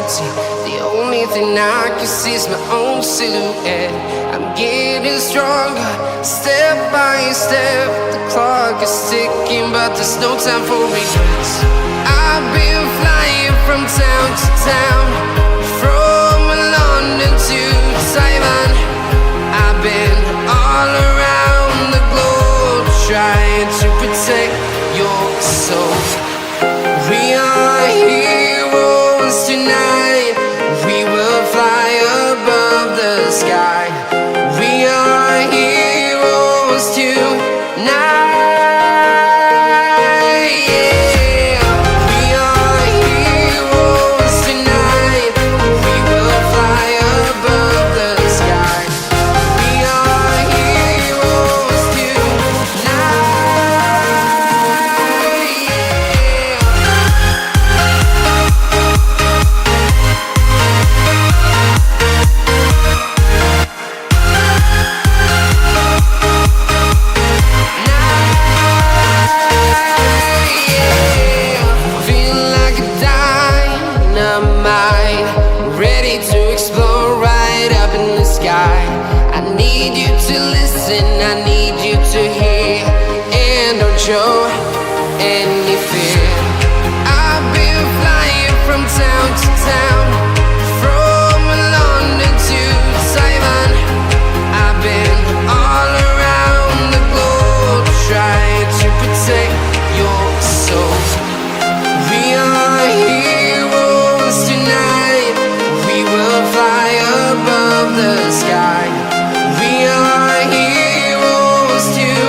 reality. The only thing I can see is my own silhouette. I'm getting stronger, step by step. The clock is ticking, but there's no time for regrets. I've been flying from town to town, from London to Taiwan. I've been all around the globe, trying to protect your soul. We are heroes tonight. We will fly above the sky. We are heroes tonight. Yeah. We are heroes tonight. We will fly above the sky. We are heroes tonight. Ready to explore right up in the sky. I need you to listen, I need you to hear, and don't show any fear. I've been flying from town to town, from London to Taiwan. I've been all around the globe, trying to protect your soul. We are heroes tonight. We will fly above the sky. We are heroes tonight.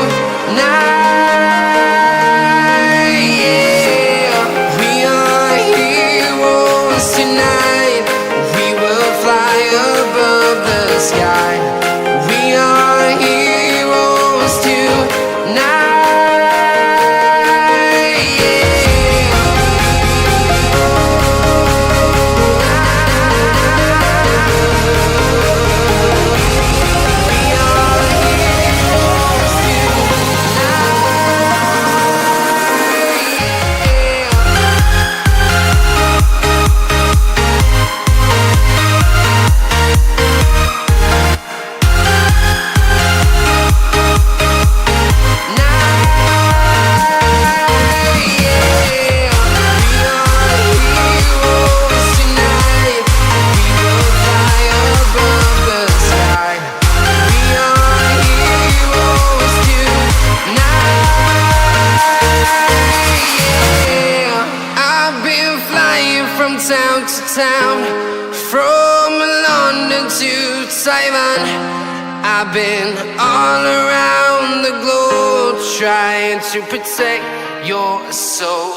Yeah. We are heroes tonight. We will fly above the sky. We are heroes tonight. Town to town, from London to Taiwan. I've been all around the globe, trying to protect your soul.